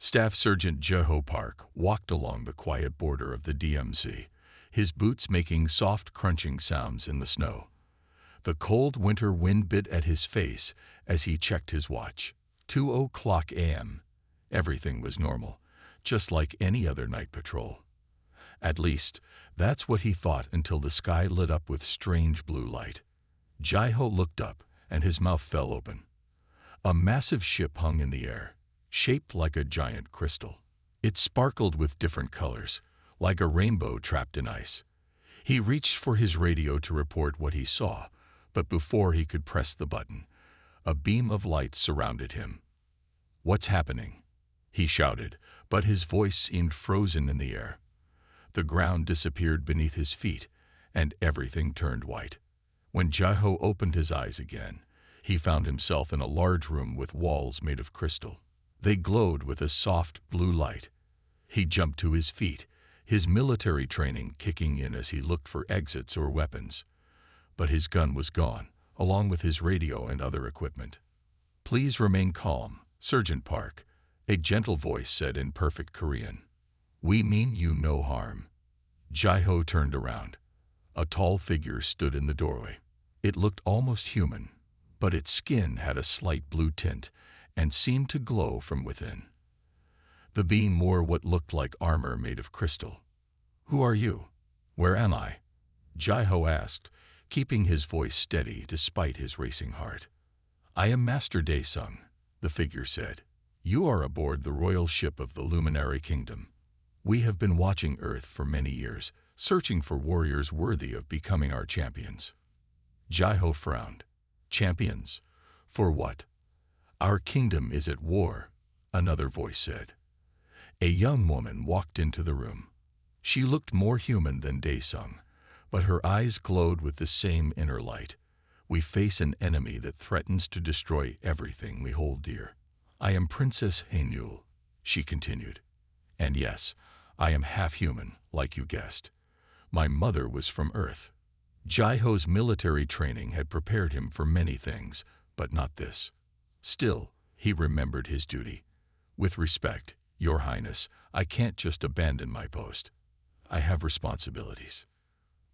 Staff Sergeant Jeho Park walked along the quiet border of the DMZ, his boots making soft crunching sounds in the snow. The cold winter wind bit at his face as he checked his watch. 2:00 a.m. Everything was normal, just like any other night patrol. At least, that's what he thought until the sky lit up with strange blue light. Jeho looked up, and his mouth fell open. A massive ship hung in the air, shaped like a giant crystal. It sparkled with different colors, like a rainbow trapped in ice. He reached for his radio to report what he saw, but before he could press the button, a beam of light surrounded him. "What's happening?" he shouted, but his voice seemed frozen in the air. The ground disappeared beneath his feet, and everything turned white. When Jeho opened his eyes again, he found himself in a large room with walls made of crystal. They glowed with a soft blue light. He jumped to his feet, his military training kicking in as he looked for exits or weapons. But his gun was gone, along with his radio and other equipment. "Please remain calm, Sergeant Park," a gentle voice said in perfect Korean. "We mean you no harm." Jeho turned around. A tall figure stood in the doorway. It looked almost human, but its skin had a slight blue tint and seemed to glow from within. The being wore what looked like armor made of crystal. "Who are you? Where am I?" Jeho asked, keeping his voice steady despite his racing heart. "I am Master Daesung," the figure said. "You are aboard the royal ship of the Luminary Kingdom. We have been watching Earth for many years, searching for warriors worthy of becoming our champions." Jeho frowned. "Champions? For what?" "Our kingdom is at war," another voice said. A young woman walked into the room. She looked more human than Daesung, but her eyes glowed with the same inner light. "We face an enemy that threatens to destroy everything we hold dear. I am Princess Haenul," she continued. "And yes, I am half human, like you guessed. My mother was from Earth." Jeho's military training had prepared him for many things, but not this. Still, he remembered his duty. "With respect, Your Highness, I can't just abandon my post. I have responsibilities."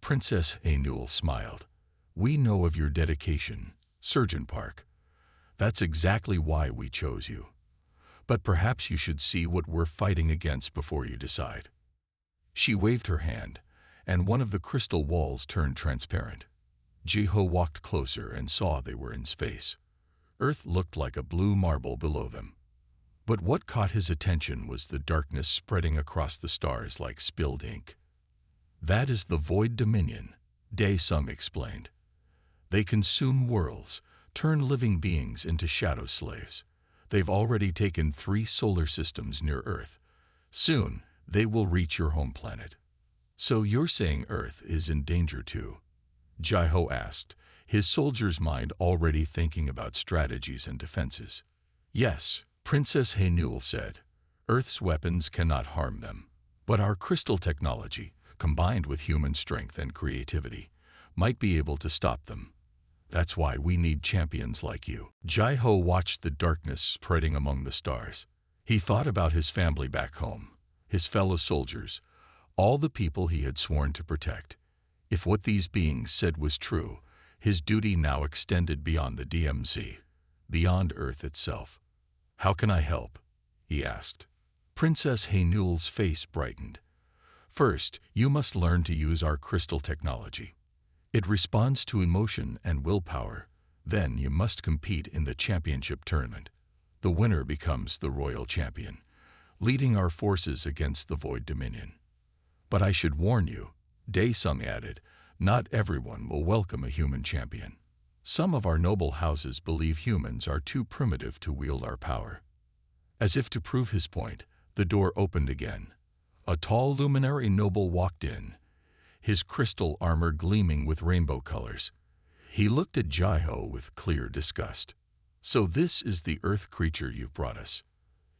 Princess Haenul smiled. "We know of your dedication, Sergeant Park. That's exactly why we chose you. But perhaps you should see what we're fighting against before you decide." She waved her hand, and one of the crystal walls turned transparent. Jeho walked closer and saw they were in space. Earth looked like a blue marble below them. But what caught his attention was the darkness spreading across the stars like spilled ink. "That is the Void Dominion," Daesung explained. "They consume worlds, turn living beings into shadow slaves. They've already taken 3 solar systems near Earth. Soon, they will reach your home planet." "So you're saying Earth is in danger too?" Jeho asked, his soldier's mind already thinking about strategies and defenses. "Yes," Princess Haenul said. "Earth's weapons cannot harm them. But our crystal technology, combined with human strength and creativity, might be able to stop them. That's why we need champions like you." Jeho watched the darkness spreading among the stars. He thought about his family back home, his fellow soldiers, all the people he had sworn to protect. If what these beings said was true, his duty now extended beyond the DMZ, beyond Earth itself. "How can I help?" he asked. Princess Haenul's face brightened. "First, you must learn to use our crystal technology. It responds to emotion and willpower. Then you must compete in the championship tournament. The winner becomes the royal champion, leading our forces against the Void Dominion. But I should warn you," Daesung added, "not everyone will welcome a human champion. Some of our noble houses believe humans are too primitive to wield our power." As if to prove his point, the door opened again. A tall luminary noble walked in, his crystal armor gleaming with rainbow colors. He looked at Jeho with clear disgust. "So this is the Earth creature you've brought us,"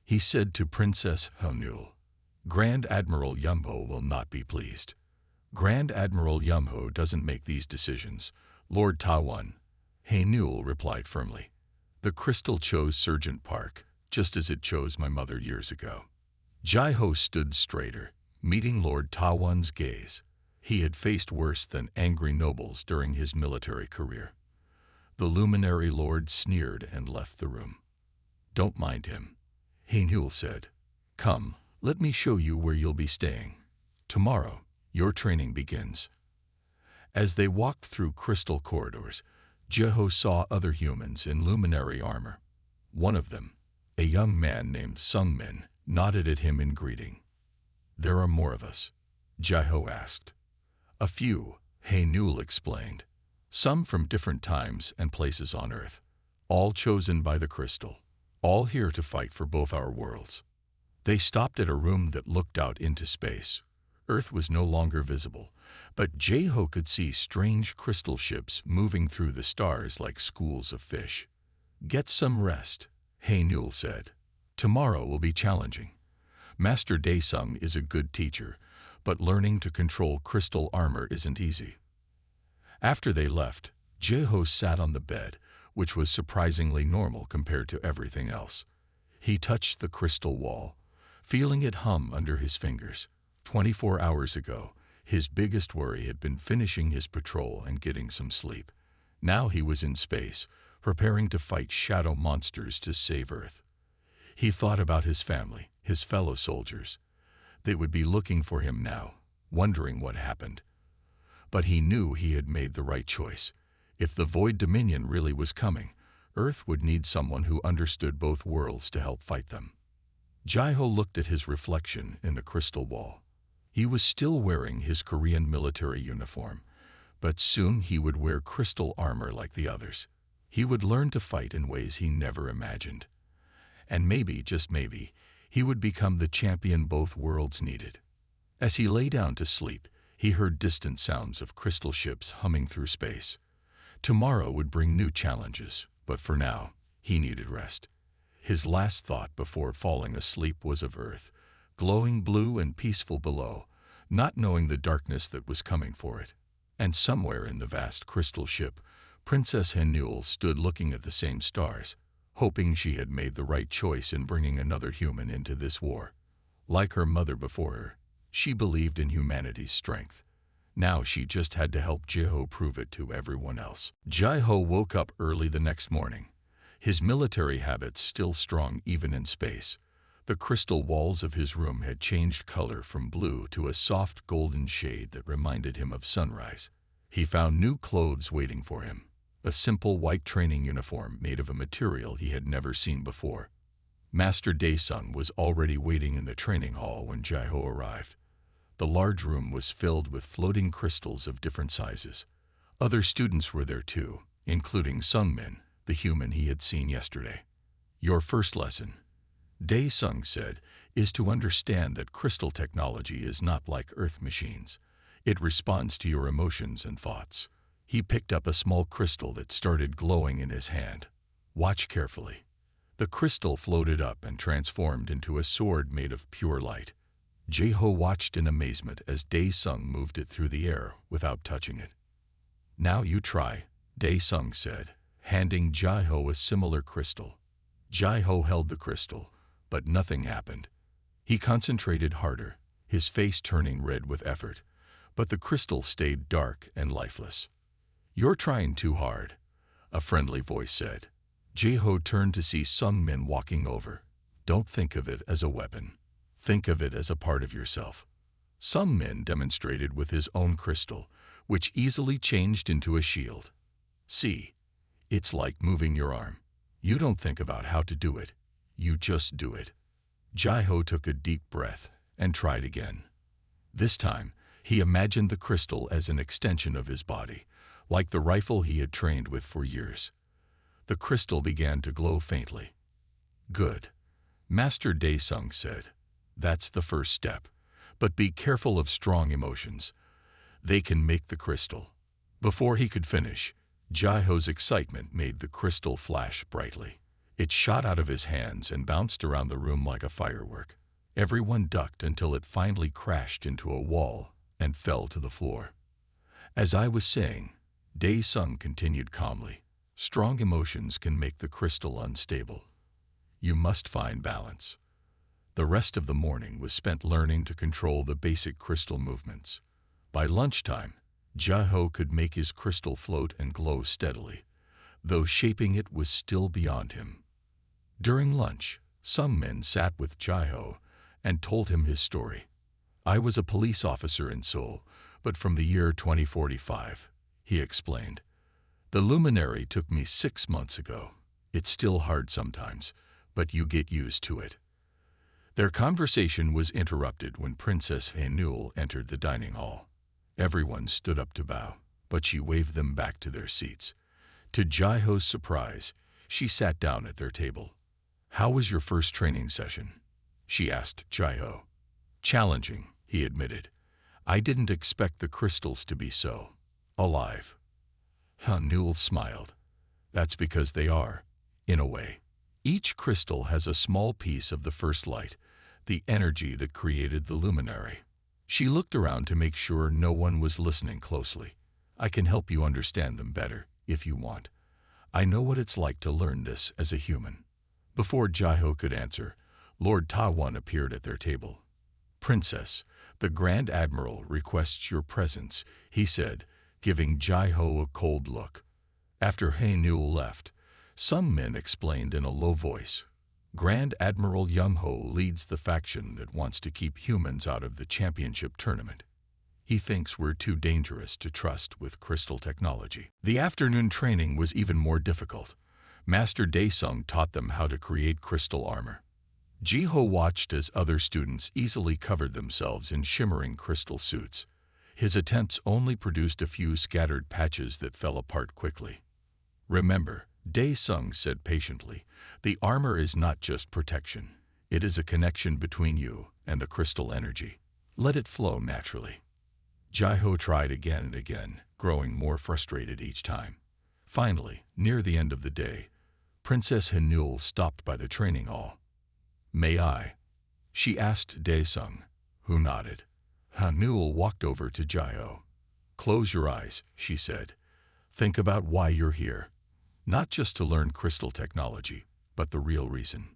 he said to Princess Haenul. "Grand Admiral Yumho will not be pleased." "Grand Admiral Yumho doesn't make these decisions, Lord Tawan," Haenul replied firmly. "The crystal chose Sergeant Park, just as it chose my mother years ago. Jai-Ho stood straighter, meeting Lord Ta-Wun's gaze. He had faced worse than angry nobles during his military career. The luminary lord sneered and left the room. "Don't mind him," Hainul said. "Come, let me show you where you'll be staying. Tomorrow, your training begins." As they walked through crystal corridors, Jai-Ho saw other humans in luminary armor. One of them, a young man named Sung-min, nodded at him in greeting. "There are more of us?" Jai-Ho asked. "A few," Hainul explained. "Some from different times and places on Earth. All chosen by the crystal. All here to fight for both our worlds." They stopped at a room that looked out into space. Earth was no longer visible, but Jai-Ho could see strange crystal ships moving through the stars like schools of fish. "Get some rest," Hainul said. "Tomorrow will be challenging. Master Daesung is a good teacher, but learning to control crystal armor isn't easy." After they left, Jai-Ho sat on the bed, which was surprisingly normal compared to everything else. He touched the crystal wall, feeling it hum under his fingers. 24 hours ago, his biggest worry had been finishing his patrol and getting some sleep. Now he was in space, preparing to fight shadow monsters to save Earth. He thought about his family, his fellow soldiers. They would be looking for him now, wondering what happened. But he knew he had made the right choice. If the Void Dominion really was coming, Earth would need someone who understood both worlds to help fight them. Jai-Ho looked at his reflection in the crystal wall. He was still wearing his Korean military uniform, but soon he would wear crystal armor like the others. He would learn to fight in ways he never imagined. And maybe, just maybe, he would become the champion both worlds needed. As he lay down to sleep, he heard distant sounds of crystal ships humming through space. Tomorrow would bring new challenges, but for now, he needed rest. His last thought before falling asleep was of Earth, glowing blue and peaceful below, not knowing the darkness that was coming for it. And somewhere in the vast crystal ship, Princess Hainul stood looking at the same stars, hoping she had made the right choice in bringing another human into this war. Like her mother before her, she believed in humanity's strength. Now she just had to help Jai-Ho prove it to everyone else. Jai-Ho woke up early the next morning, his military habits still strong even in space. The crystal walls of his room had changed color from blue to a soft golden shade that reminded him of sunrise. He found new clothes waiting for him, a simple white training uniform made of a material he had never seen before. Master Daesung was already waiting in the training hall when Jai-Ho arrived. The large room was filled with floating crystals of different sizes. Other students were there too, including Sung-min, the human he had seen yesterday. "Your first lesson," Daesung said, "is to understand that crystal technology is not like Earth machines. It responds to your emotions and thoughts." He picked up a small crystal that started glowing in his hand. "Watch carefully." The crystal floated up and transformed into a sword made of pure light. Jai-Ho watched in amazement as Daesung moved it through the air without touching it. "Now you try," Daesung said, handing Jai-Ho a similar crystal. Jai-Ho held the crystal, but nothing happened. He concentrated harder, his face turning red with effort, but the crystal stayed dark and lifeless. "You're trying too hard," a friendly voice said. Jai-Ho turned to see Sung-min walking over. "Don't think of it as a weapon. Think of it as a part of yourself." Sung-min demonstrated with his own crystal, which easily changed into a shield. "See, it's like moving your arm. You don't think about how to do it. You just do it." Jai-Ho took a deep breath and tried again. This time, he imagined the crystal as an extension of his body, like the rifle he had trained with for years. The crystal began to glow faintly. "Good," Master Daesung said. "That's the first step, but be careful of strong emotions. They can make the crystal." Before he could finish, Jai-Ho's excitement made the crystal flash brightly. It shot out of his hands and bounced around the room like a firework. Everyone ducked until it finally crashed into a wall and fell to the floor. "As I was saying," Daesung continued calmly, "strong emotions can make the crystal unstable. You must find balance. The rest of the morning was spent learning to control the basic crystal movements. By lunchtime, Jai-Ho could make his crystal float and glow steadily, though shaping it was still beyond him. During lunch, some men sat with Jai-Ho and told him his story. I was a police officer in Seoul, but from the year 2045, he explained. The luminary took me 6 months ago. It's still hard sometimes, but you get used to it. Their conversation was interrupted when Princess Haenul entered the dining hall. Everyone stood up to bow, but she waved them back to their seats. To Jai-Ho's surprise, she sat down at their table. How was your first training session? She asked Jai-Ho. Challenging, he admitted. I didn't expect the crystals to be so alive. Haenul smiled. That's because they are, in a way. Each crystal has a small piece of the first light, the energy that created the luminary. She looked around to make sure no one was listening closely. I can help you understand them better, if you want. I know what it's like to learn this as a human. Before Jai-Ho could answer, Lord Ta-Won appeared at their table. Princess, the Grand Admiral requests your presence, he said, giving Jai-Ho a cold look. After Haenul left, some men explained in a low voice. Grand Admiral Young-Ho leads the faction that wants to keep humans out of the championship tournament. He thinks we're too dangerous to trust with crystal technology. The afternoon training was even more difficult. Master Daesung taught them how to create crystal armor. Ji-Ho watched as other students easily covered themselves in shimmering crystal suits. His attempts only produced a few scattered patches that fell apart quickly. Remember, Daesung said patiently, the armor is not just protection. It is a connection between you and the crystal energy. Let it flow naturally. Jai-Ho tried again and again, growing more frustrated each time. Finally, near the end of the day, Princess Haenul stopped by the training hall. May I? She asked Daesung, who nodded. Haenul walked over to Jai-Ho. Close your eyes, she said. Think about why you're here. Not just to learn crystal technology, but the real reason.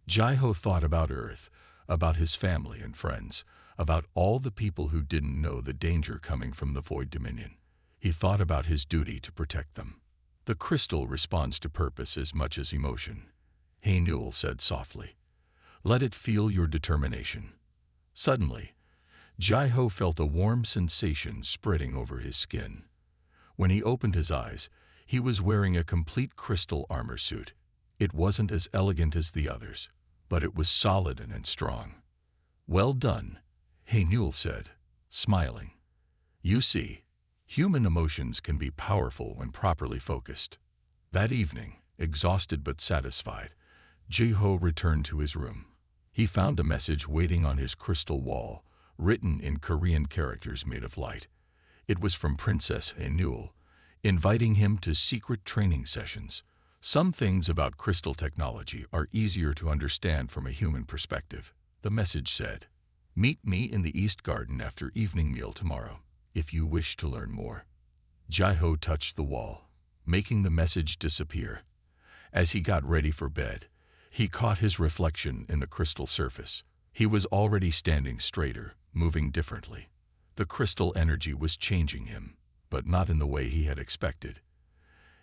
Jai-Ho thought about Earth, about his family and friends, about all the people who didn't know the danger coming from the Void Dominion. He thought about his duty to protect them. The crystal responds to purpose as much as emotion, Haenul said softly. Let it feel your determination. Suddenly, Jai-Ho felt a warm sensation spreading over his skin. When he opened his eyes, he was wearing a complete crystal armor suit. It wasn't as elegant as the others, but it was solid and strong. Well done, Haenul said, smiling. You see, human emotions can be powerful when properly focused. That evening, exhausted but satisfied, Ji-Ho returned to his room. He found a message waiting on his crystal wall, written in Korean characters made of light. It was from Princess Haenul, inviting him to secret training sessions. Some things about crystal technology are easier to understand from a human perspective. The message said, Meet me in the East Garden after evening meal tomorrow, if you wish to learn more. Jai-Ho touched the wall, making the message disappear. As he got ready for bed, he caught his reflection in the crystal surface. He was already standing straighter, moving differently. The crystal energy was changing him, but not in the way he had expected.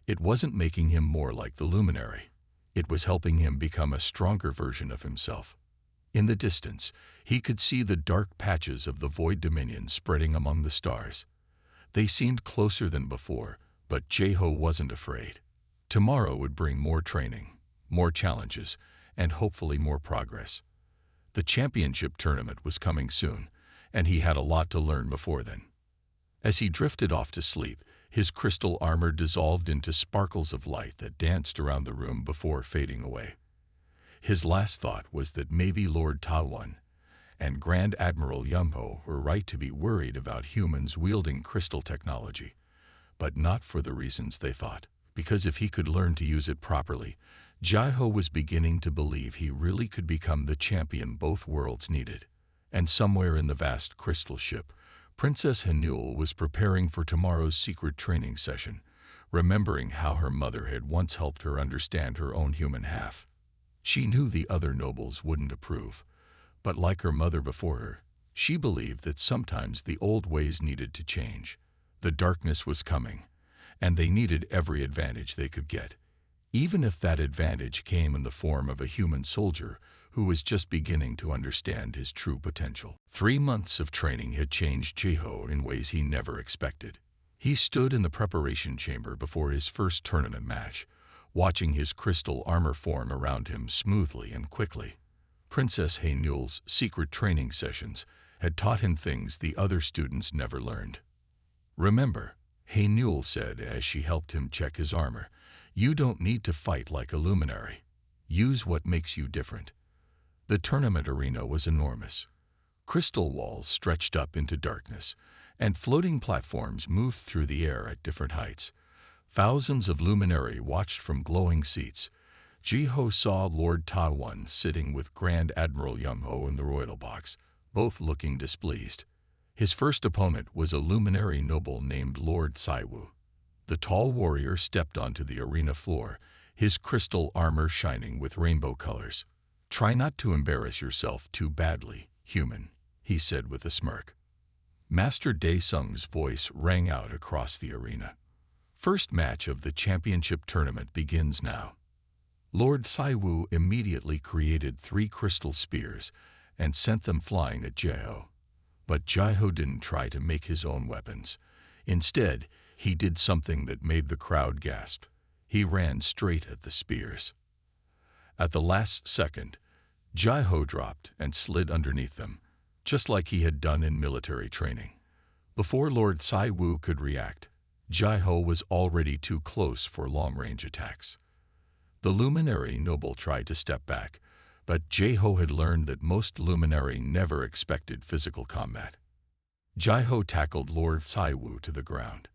It wasn't making him more like the luminary. It was helping him become a stronger version of himself. In the distance, he could see the dark patches of the Void Dominion spreading among the stars. They seemed closer than before, but Jai-Ho wasn't afraid. Tomorrow would bring more training, more challenges, and hopefully more progress. The championship tournament was coming soon, and he had a lot to learn before then. As he drifted off to sleep, his crystal armor dissolved into sparkles of light that danced around the room before fading away. His last thought was that maybe Lord Ta-Won and Grand Admiral Young-Ho were right to be worried about humans wielding crystal technology, but not for the reasons they thought. Because if he could learn to use it properly, Jai-Ho was beginning to believe he really could become the champion both worlds needed. And somewhere in the vast crystal ship, Princess Haenul was preparing for tomorrow's secret training session, remembering how her mother had once helped her understand her own human half. She knew the other nobles wouldn't approve, but like her mother before her, she believed that sometimes the old ways needed to change. The darkness was coming, and they needed every advantage they could get, even if that advantage came in the form of a human soldier who was just beginning to understand his true potential. 3 months of training had changed Jeho in ways he never expected. He stood in the preparation chamber before his first tournament match, watching his crystal armor form around him smoothly and quickly. Princess Haynul's secret training sessions had taught him things the other students never learned. "Remember," Haynul said as she helped him check his armor, "you don't need to fight like a luminary. Use what makes you different." The tournament arena was enormous. Crystal walls stretched up into darkness, and floating platforms moved through the air at different heights. Thousands of luminary watched from glowing seats. Jeho saw Lord Ta-Wan sitting with Grand Admiral Young-ho in the royal box, both looking displeased. His first opponent was a luminary noble named Lord Sai-Wu. The tall warrior stepped onto the arena floor, his crystal armor shining with rainbow colors. "Try not to embarrass yourself too badly, human," he said with a smirk. Master Daesung's voice rang out across the arena. "First match of the championship tournament begins now." Lord Sai-Wu immediately created 3 crystal spears and sent them flying at Jeho. But Jeho didn't try to make his own weapons. Instead, he did something that made the crowd gasp. He ran straight at the spears. At the last second, Jeho dropped and slid underneath them, just like he had done in military training. Before Lord Sai-Wu could react, Jeho was already too close for long-range attacks. The luminary noble tried to step back, but Jeho had learned that most luminary never expected physical combat. Jeho tackled Lord Sai-Wu to the ground.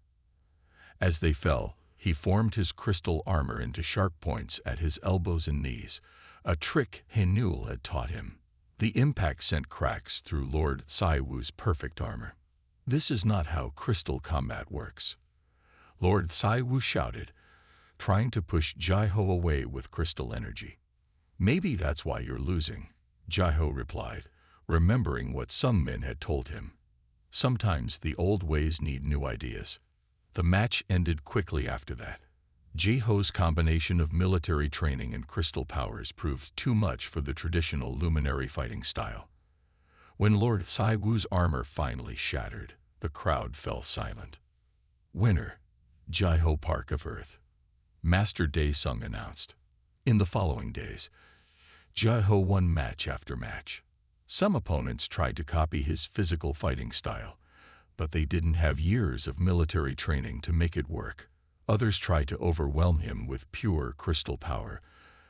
As they fell, he formed his crystal armor into sharp points at his elbows and knees, a trick Haynul had taught him. The impact sent cracks through Lord Sai-Wu's perfect armor. "This is not how crystal combat works," Lord Sai-Wu shouted, trying to push Jeho away with crystal energy. "Maybe that's why you're losing," Jeho replied, remembering what some men had told him. Sometimes the old ways need new ideas. The match ended quickly after that. Jeho's combination of military training and crystal powers proved too much for the traditional luminary fighting style. When Lord Sai-Wu's armor finally shattered, the crowd fell silent. "Winner, Jeho Park of Earth," Master Daesung announced. In the following days, Jeho won match after match. Some opponents tried to copy his physical fighting style, but they didn't have years of military training to make it work. Others tried to overwhelm him with pure crystal power,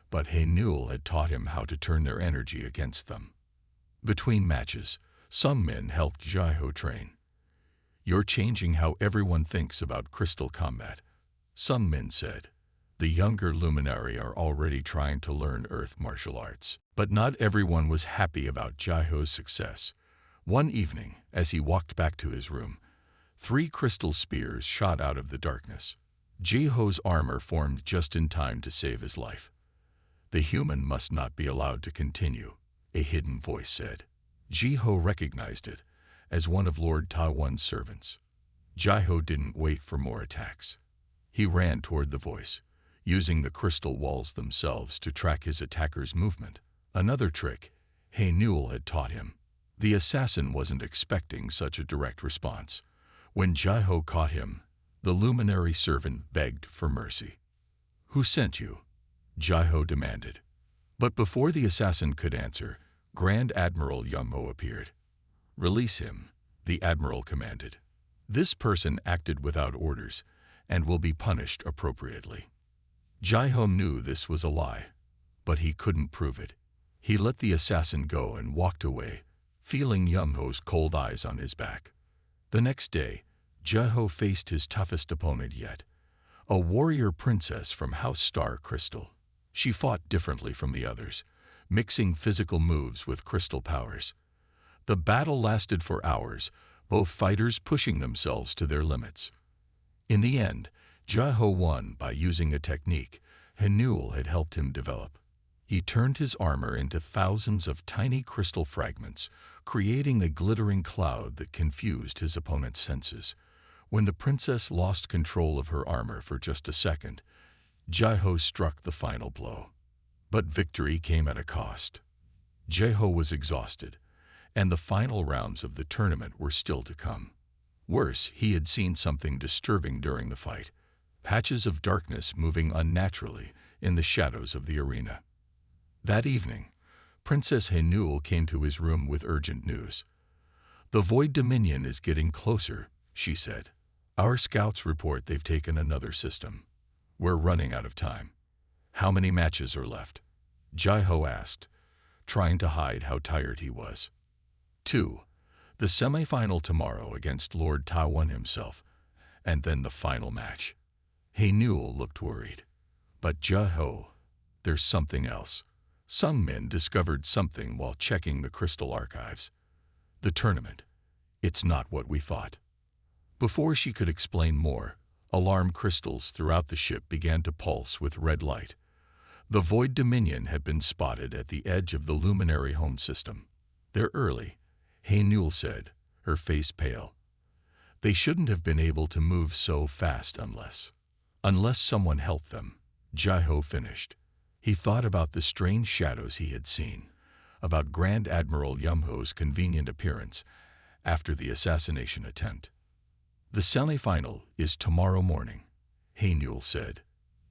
but Haynul had taught him how to turn their energy against them. Between matches, some men helped Jeho train. "You're changing how everyone thinks about crystal combat," some men said. The younger luminary are already trying to learn earth martial arts. But not everyone was happy about Jeho's success. One evening, as he walked back to his room, 3 crystal spears shot out of the darkness. Jeho's armor formed just in time to save his life. "The human must not be allowed to continue," a hidden voice said. Jeho recognized it as one of Lord Ta-Wan's servants. Jeho didn't wait for more attacks. He ran toward the voice, using the crystal walls themselves to track his attacker's movement. Another trick Haynul had taught him. The assassin wasn't expecting such a direct response. When Jeho caught him, the luminary servant begged for mercy. "Who sent you?" Jeho demanded. But before the assassin could answer, Grand Admiral Young-ho appeared. "Release him," the admiral commanded. "This person acted without orders and will be punished appropriately." Jeho knew this was a lie, but he couldn't prove it. He let the assassin go and walked away, feeling Young-ho's cold eyes on his back. The next day, Jeho faced his toughest opponent yet, a warrior princess from House Star Crystal. She fought differently from the others, mixing physical moves with crystal powers. The battle lasted for hours, both fighters pushing themselves to their limits. In the end, Jeho won by using a technique Haynul had helped him develop. He turned his armor into thousands of tiny crystal fragments, creating a glittering cloud that confused his opponent's senses. When the princess lost control of her armor for just a second, Jaiho struck the final blow. But victory came at a cost. Jaiho was exhausted, and the final rounds of the tournament were still to come. Worse, he had seen something disturbing during the fight, patches of darkness moving unnaturally in the shadows of the arena. That evening, Princess Hainul came to his room with urgent news. "The Void Dominion is getting closer," she said. "Our scouts report they've taken another system. We're running out of time." "How many matches are left?" Jaiho asked, trying to hide how tired he was. "2. The semifinal tomorrow against Lord Tawan himself, and then the final match." Hainul looked worried. "But Jaiho, there's something else. Some men discovered something while checking the crystal archives. The tournament. It's not what we thought." Before she could explain more, alarm crystals throughout the ship began to pulse with red light. The Void Dominion had been spotted at the edge of the Luminary Home System. "They're early," Hainul said, her face pale. "They shouldn't have been able to move so fast unless someone helped them," Jaiho finished. He thought about the strange shadows he had seen, about Grand Admiral Yumho's convenient appearance after the assassination attempt. "The semifinal is tomorrow morning," Hainul said.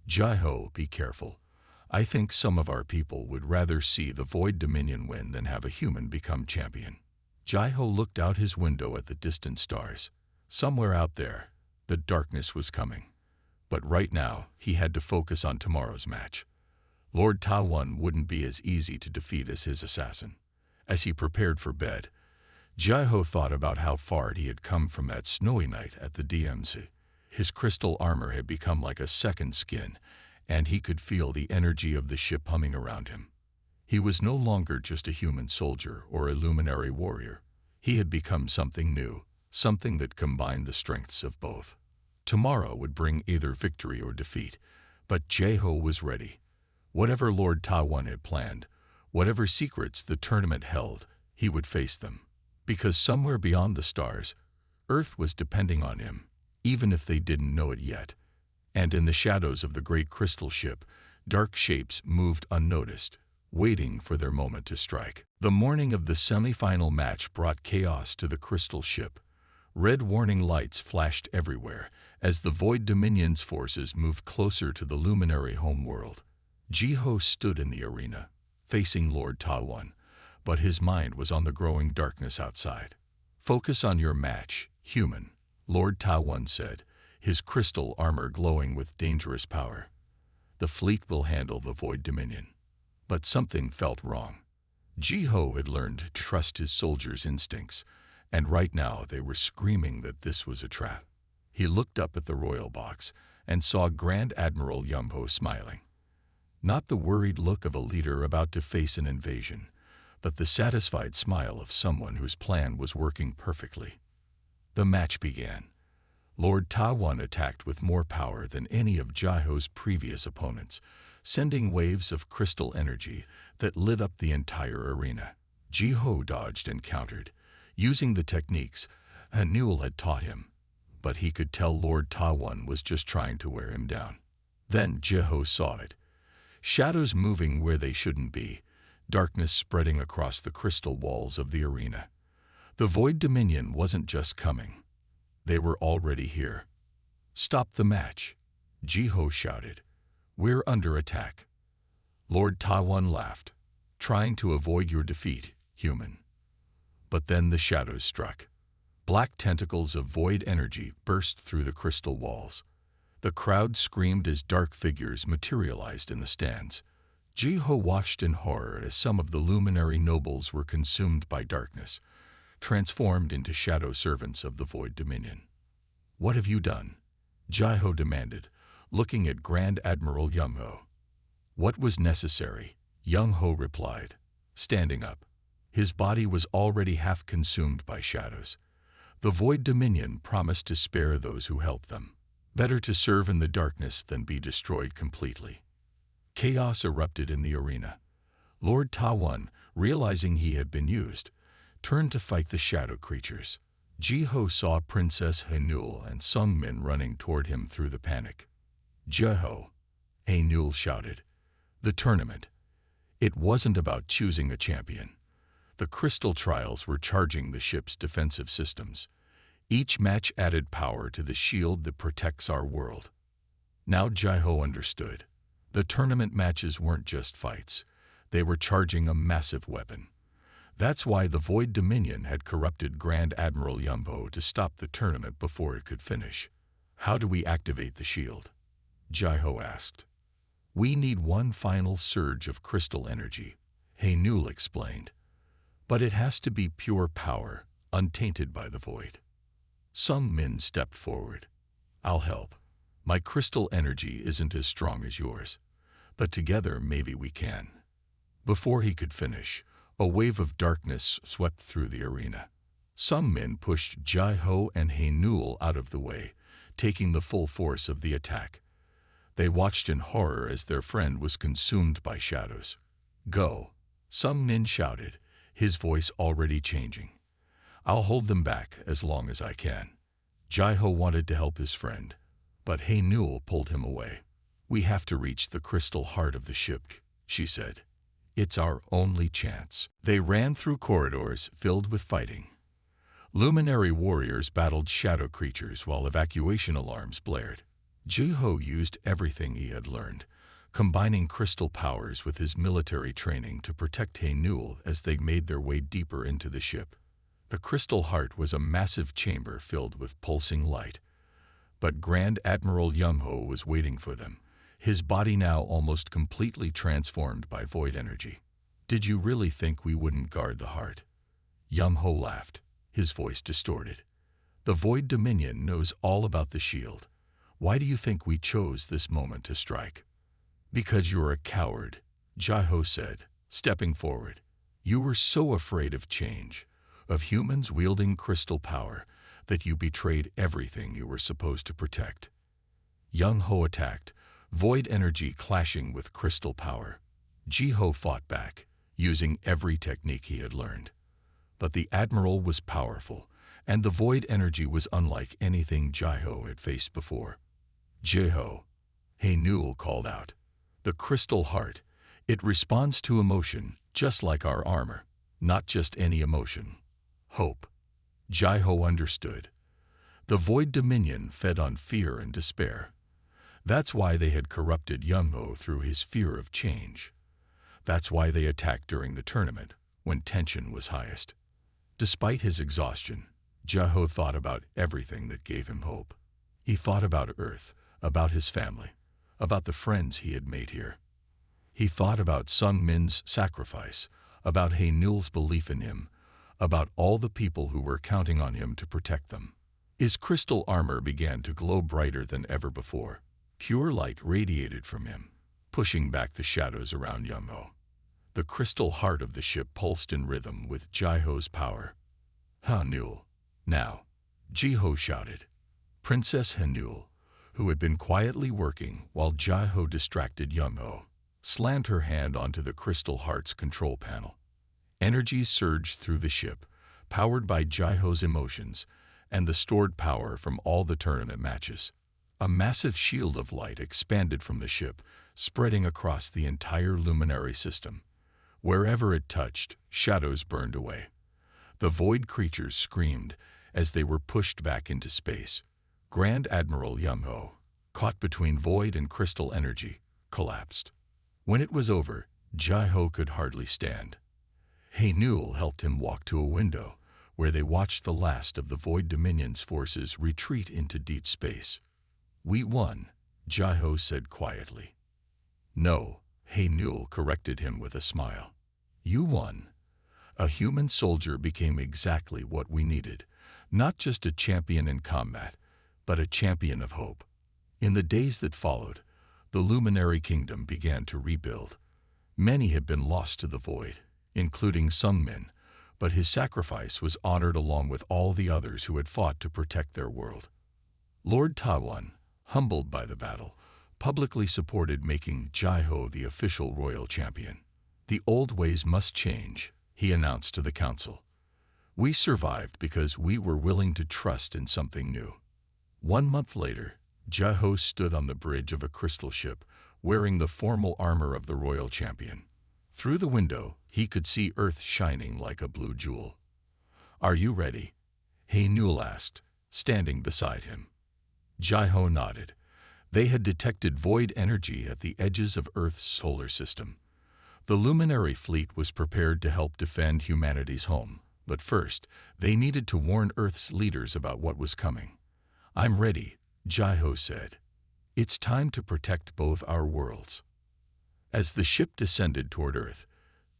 "Jaiho, be careful. I think some of our people would rather see the Void Dominion win than have a human become champion." Jaiho looked out his window at the distant stars. Somewhere out there, the darkness was coming. But right now, he had to focus on tomorrow's match. Lord Tawan wouldn't be as easy to defeat as his assassin. As he prepared for bed, Jaiho thought about how far he had come from that snowy night at the DMZ. His crystal armor had become like a second skin, and he could feel the energy of the ship humming around him. He was no longer just a human soldier or a luminary warrior. He had become something new, something that combined the strengths of both. Tomorrow would bring either victory or defeat, but Jaiho was ready. Whatever Lord Tawan had planned, whatever secrets the tournament held, he would face them. Because somewhere beyond the stars, Earth was depending on him, even if they didn't know it yet. And in the shadows of the great crystal ship, dark shapes moved unnoticed, waiting for their moment to strike. The morning of the semi-final match brought chaos to the crystal ship. Red warning lights flashed everywhere as the Void Dominion's forces moved closer to the luminary homeworld. Jaiho stood in the arena, facing Lord Tawan, but his mind was on the growing darkness outside. "Focus on your match, human," Lord Tawan said, his crystal armor glowing with dangerous power. "The fleet will handle the Void Dominion." But something felt wrong. Jaiho had learned to trust his soldiers' instincts, and right now they were screaming that this was a trap. He looked up at the royal box and saw Grand Admiral Yumho smiling. Not the worried look of a leader about to face an invasion, but the satisfied smile of someone whose plan was working perfectly. The match began. Lord Tawan attacked with more power than any of Jaiho's previous opponents, sending waves of crystal energy that lit up the entire arena. Jaiho dodged and countered, using the techniques Hainul had taught him, but he could tell Lord Tawan was just trying to wear him down. Then Jaiho saw it. Shadows moving where they shouldn't be, darkness spreading across the crystal walls of the arena. The Void Dominion wasn't just coming. They were already here. "Stop the match," Jaiho shouted. "We're under attack." Lord Tawan laughed, "Trying to avoid your defeat, human." But then the shadows struck. Black tentacles of void energy burst through the crystal walls. The crowd screamed as dark figures materialized in the stands. Jaiho watched in horror as some of the luminary nobles were consumed by darkness, transformed into shadow servants of the Void Dominion. "What have you done?" Jaiho demanded, looking at Grand Admiral Yumho. "What was necessary?" Yumho replied, standing up. His body was already half consumed by shadows. The Void Dominion promised to spare those who helped them. Better to serve in the darkness than be destroyed completely. Chaos erupted in the arena. Lord Tawan, realizing he had been used, turned to fight the shadow creatures. Jiho saw Princess Hanul and Sungmin running toward him through the panic. Jiho, Hanul shouted. The tournament. It wasn't about choosing a champion. The crystal trials were charging the ship's defensive systems. Each match added power to the shield that protects our world. Now Jiho understood. The tournament matches weren't just fights. They were charging a massive weapon. That's why the Void Dominion had corrupted Grand Admiral Yumbo to stop the tournament before it could finish. How do we activate the shield? Jiho asked. We need one final surge of crystal energy, Hanul explained. But it has to be pure power, untainted by the void. Some men stepped forward. I'll help. My crystal energy isn't as strong as yours, but together maybe we can. Before he could finish, a wave of darkness swept through the arena. Some men pushed Jiho and Hanul out of the way, taking the full force of the attack. They watched in horror as their friend was consumed by shadows. Go, Some men shouted, his voice already changing. I'll hold them back as long as I can. Jiho wanted to help his friend, but Hanul pulled him away. We have to reach the crystal heart of the ship, she said. It's our only chance. They ran through corridors filled with fighting. Luminary warriors battled shadow creatures while evacuation alarms blared. Jiho used everything he had learned, combining crystal powers with his military training to protect Hanul as they made their way deeper into the ship. The crystal heart was a massive chamber filled with pulsing light. But Grand Admiral Yumho was waiting for them, his body now almost completely transformed by void energy. Did you really think we wouldn't guard the heart? Yumho laughed, his voice distorted. The Void Dominion knows all about the shield. Why do you think we chose this moment to strike? Because you're a coward, Jiho said, stepping forward. You were so afraid of change, of humans wielding crystal power, that you betrayed everything you were supposed to protect. Yumho attacked, void energy clashing with crystal power. Jiho fought back, using every technique he had learned. But the Admiral was powerful, and the void energy was unlike anything Jiho had faced before. Jiho, Hanul called out. The crystal heart, it responds to emotion, just like our armor, not just any emotion. Hope. Jiho understood. The Void Dominion fed on fear and despair. That's why they had corrupted Yumho through his fear of change. That's why they attacked during the tournament, when tension was highest. Despite his exhaustion, Jiho thought about everything that gave him hope. He thought about Earth, about his family, about the friends he had made here. He thought about Sung Min's sacrifice, about Hanul's belief in him, about all the people who were counting on him to protect them. His crystal armor began to glow brighter than ever before. Pure light radiated from him, pushing back the shadows around Yumho. The crystal heart of the ship pulsed in rhythm with Jiho's power. Hanul. Now, Jiho shouted. Princess Hanul, who had been quietly working while Jiho distracted Yumho, slammed her hand onto the crystal heart's control panel. Energy surged through the ship, powered by Jiho's emotions and the stored power from all the tournament matches. A massive shield of light expanded from the ship, spreading across the entire luminary system. Wherever it touched, shadows burned away. The void creatures screamed as they were pushed back into space. Grand Admiral Yumho, caught between void and crystal energy, collapsed. When it was over, Jiho could hardly stand. Hanul helped him walk to a window, where they watched the last of the Void Dominion's forces retreat into deep space. We won, Jiho said quietly. No, Hanul corrected him with a smile. You won. A human soldier became exactly what we needed, not just a champion in combat, but a champion of hope. In the days that followed, the Luminary Kingdom began to rebuild. Many had been lost to the void, including Sung Min, but his sacrifice was honored along with all the others who had fought to protect their world. Lord Tawan, humbled by the battle, publicly supported making Jiho the official royal champion. The old ways must change, he announced to the council. We survived because we were willing to trust in something new. 1 month later, Jeho stood on the bridge of a crystal ship, wearing the formal armor of the royal champion. Through the window, he could see Earth shining like a blue jewel. Are you ready? Haynul asked, standing beside him. Jeho nodded. They had detected void energy at the edges of Earth's solar system. The luminary fleet was prepared to help defend humanity's home, but first, they needed to warn Earth's leaders about what was coming. I'm ready, Jeho said. It's time to protect both our worlds. As the ship descended toward Earth,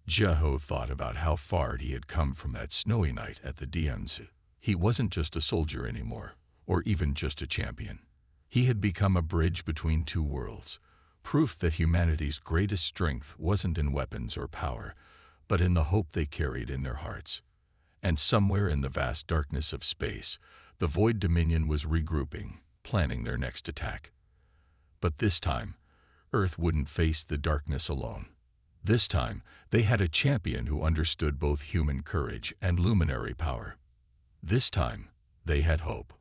Jeho thought about how far he had come from that snowy night at the DMZ. He wasn't just a soldier anymore, or even just a champion. He had become a bridge between two worlds, proof that humanity's greatest strength wasn't in weapons or power, but in the hope they carried in their hearts. And somewhere in the vast darkness of space, the Void Dominion was regrouping, planning their next attack. But this time, Earth wouldn't face the darkness alone. This time, they had a champion who understood both human courage and luminary power. This time, they had hope.